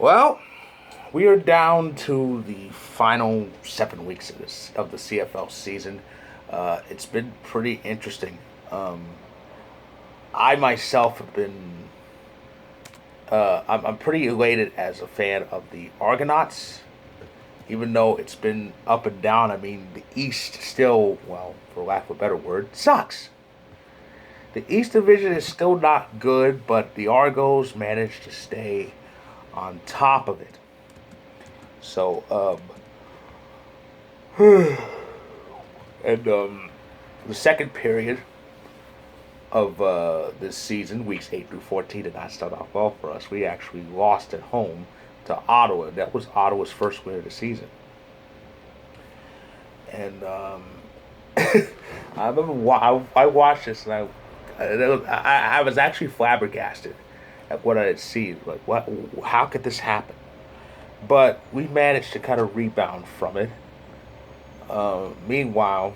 Well, we are down to the final 7 weeks of the CFL season. It's been pretty interesting. Um, I myself have been. I'm pretty elated as a fan of the Argonauts, even though it's been up and down. I mean, the East still, well, for lack of a better word, sucks. The East Division is still not good, but the Argos managed to stay on top of it. So, and the second period of this season, weeks 8 through 14, did not start off well for us. We actually lost at home to Ottawa. That was Ottawa's first win of the season. And I remember I watched this and I was actually flabbergasted at what I had seen. Like, what? How could this happen? But we managed to kind of rebound from it. Meanwhile,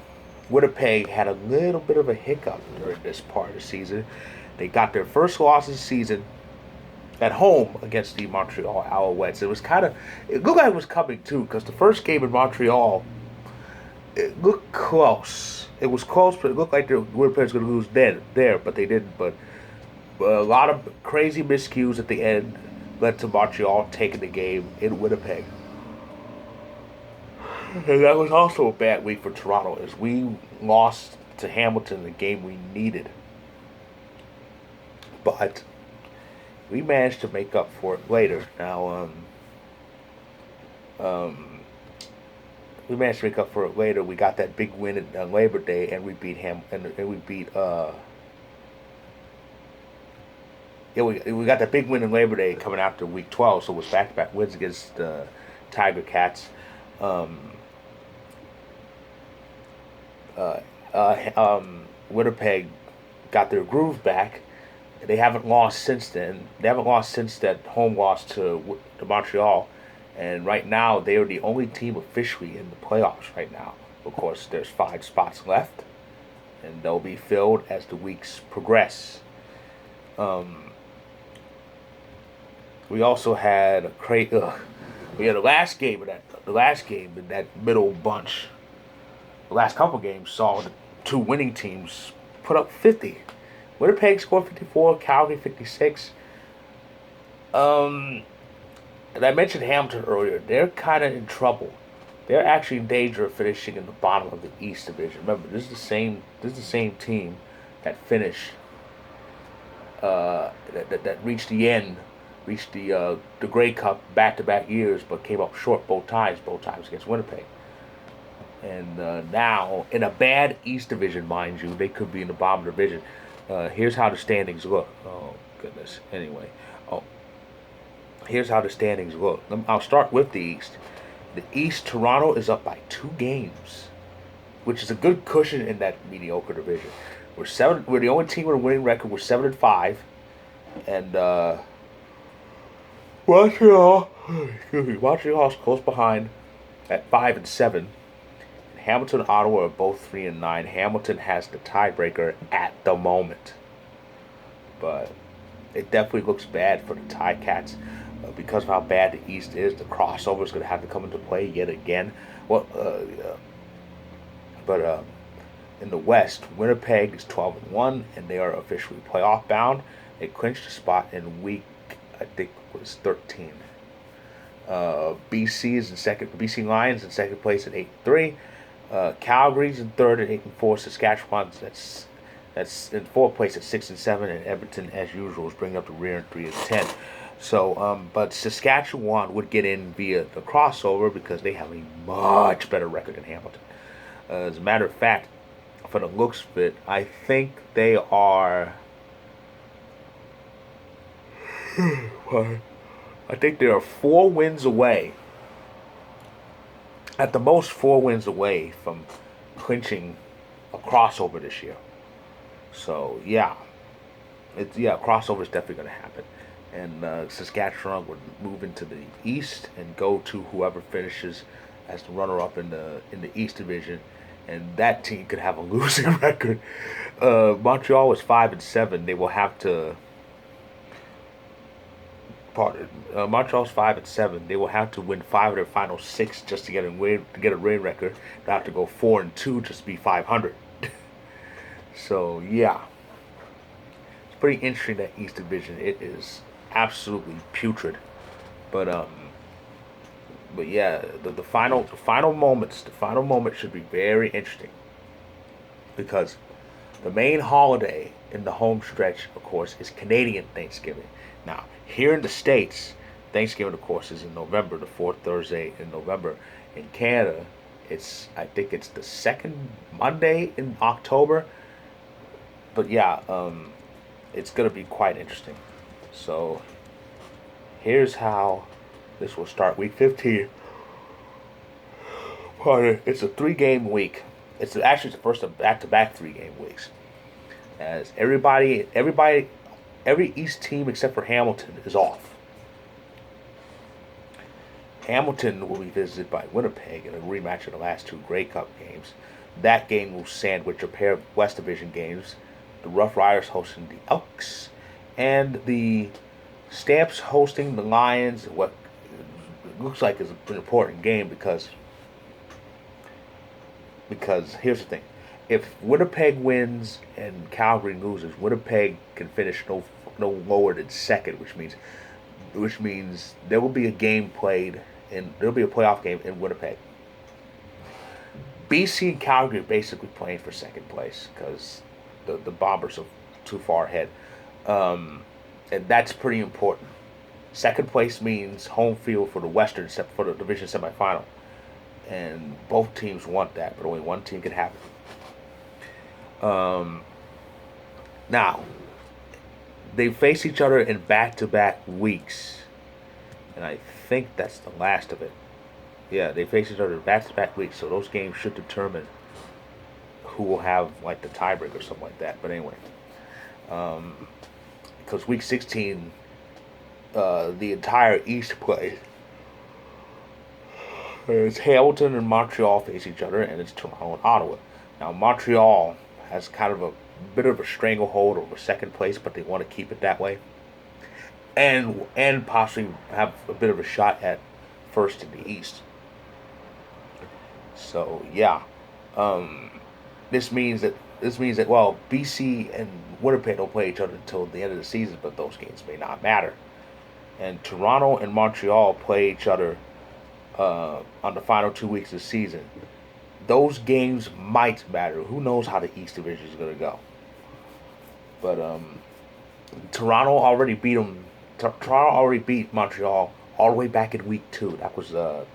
Winnipeg had a little bit of a hiccup during this part of the season. They got their first loss of the season at home against the Montreal Alouettes. It looked like it was coming too, because the first game in Montreal, it looked close. It was close, but it looked like the Winnipeg was going to lose there, but they didn't. But a lot of crazy miscues at the end led to Montreal taking the game in Winnipeg. And that was also a bad week for Toronto as we lost to Hamilton the game we needed. But we managed to make up for it later. Um, we managed to make up for it later. We got that big win on Labor Day, and we beat and we beat. Yeah, we got that big win in Labor Day coming after Week 12, so it was back-to-back wins against the Tiger Cats. Um, uh, Winnipeg got their groove back. They haven't lost since then. They haven't lost since that home loss to Montreal, and right now they are the only team officially in the playoffs right now. Of course, there's 5 spots left, and they'll be filled as the weeks progress. Um, we also had we had the last game in that middle bunch. The last couple games saw the two winning teams put up 50. Winnipeg scored 54, Calgary 56. And I mentioned Hamilton earlier. They're kind of in trouble. They're actually in danger of finishing in the bottom of the East Division. Remember, this is the same. This is the same team that finished. That reached the end, reached the Grey Cup back-to-back years, but came up short both times against Winnipeg. And now, in a bad East Division, mind you, they could be in the bottom division. Here's how the standings look. Oh, goodness. Anyway. Oh, here's how the standings look. I'll start with the East. The East, Toronto is up by 2 games, which is a good cushion in that mediocre division. We're the only team with a winning record. We're 7-5, and Montreal, Montreal's close behind at 5-7. Hamilton and Ottawa are both 3-9. Hamilton has the tiebreaker at the moment, but it definitely looks bad for the Ticats because of how bad the East is. The crossover is going to have to come into play yet again. Well, but in the West, Winnipeg is 12-1, and they are officially playoff bound. They clinched a spot in week, I think, was 13. BC is in second. BC Lions in second place at 8-3. Calgary's in third at 8-4. Saskatchewan's that's in fourth place at 6-7, and Edmonton, as usual, is bringing up the rear at 3-10. So, but Saskatchewan would get in via the crossover because they have a much better record than Hamilton. As a matter of fact, for the looks of it, I think they are. I think they are 4 wins away, at the most 4 wins away from clinching a crossover this year. So crossover is definitely going to happen, and Saskatchewan would move into the East and go to whoever finishes as the runner-up in the East Division, and that team could have a losing record. Montreal is 5-7. They will have to Montreal's 5-7. They will have to win 5 of their final 6 just to get a win record. They have to go 4-2 just to be 500. So yeah, it's pretty interesting, that East Division. It is absolutely putrid. But yeah, the final moments should be very interesting, because the main holiday in the home stretch, of course, is Canadian Thanksgiving. Now, here in the States, Thanksgiving, of course, is in November, the fourth Thursday in November. In Canada, I think it's the second Monday in October. But yeah, it's gonna be quite interesting. So here's how this will start. Week 15. Pardon. It's a 3-game week. It's actually the first of back-to-back 3-game weeks. As every East team except for Hamilton is off. Hamilton will be visited by Winnipeg in a rematch of the last 2 Grey Cup games. That game will sandwich a pair of West Division games. The Rough Riders hosting the Elks, and the Stamps hosting the Lions. What looks like is an important game, because here's the thing: if Winnipeg wins and Calgary loses, Winnipeg can finish no lower than second, which means there will be a game played, and there'll be a playoff game in Winnipeg. BC and Calgary are basically playing for second place, because the Bombers are too far ahead, and that's pretty important. Second place means home field for the division semifinal, and both teams want that, but only one team can have it. Now, they face each other in back-to-back weeks, and I think that's the last of it. Yeah, they face each other in back-to-back weeks, so those games should determine who will have like the tiebreaker or something like that. But anyway, because week 16, the entire East plays. It's Hamilton and Montreal face each other, and it's Toronto and Ottawa. Now, Montreal has kind of a bit of a stranglehold over second place, but they want to keep it that way, and possibly have a bit of a shot at first in the East. So yeah, this means that well, BC and Winnipeg don't play each other until the end of the season, but those games may not matter. And Toronto and Montreal play each other on the final 2 weeks of the season. Those games might matter. Who knows how the East Division is going to go? But Toronto already beat them. Toronto already beat Montreal all the way back in week 2. That was the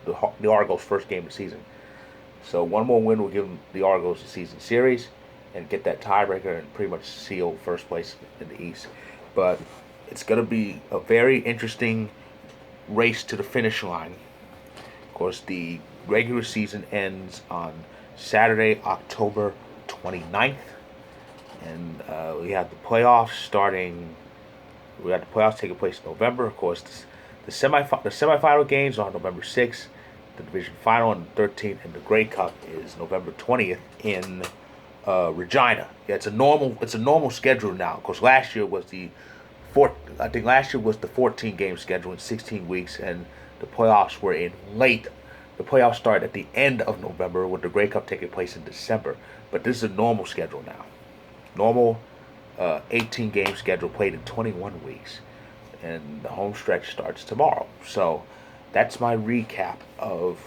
Argos' first game of the season. So one more win will give them, the Argos, the season series, and get that tiebreaker and pretty much seal first place in the East. But it's going to be a very interesting race to the finish line. Of course, the regular season ends on Saturday, October 29th. And we have the playoffs starting. We have the playoffs taking place in November. Of course, the semifinal games are on November 6th. The division final on the 13th, and the Grey Cup is November 20th in Regina. Yeah, it's a normal schedule now. Of course, last year was the 14 game schedule in 16 weeks, and the playoffs were in late. The playoffs start at the end of November, with the Grey Cup taking place in December. But this is a normal schedule now. Normal 18 game schedule played in 21 weeks, and the home stretch starts tomorrow. So that's my recap of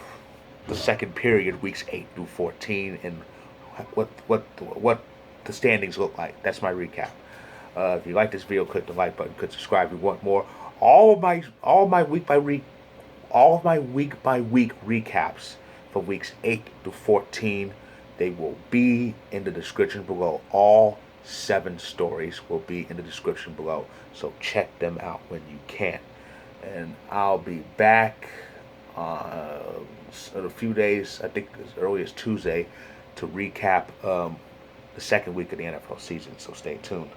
the second period, weeks 8 through 14, and what the standings look like. That's my recap. If you like this video, click the like button. Click subscribe if you want more. All of my week by week recaps for weeks 8 to 14, they will be in the description below. All 7 stories will be in the description below, so check them out when you can. And I'll be back in a few days, I think as early as Tuesday, to recap the second week of the NFL season, so stay tuned.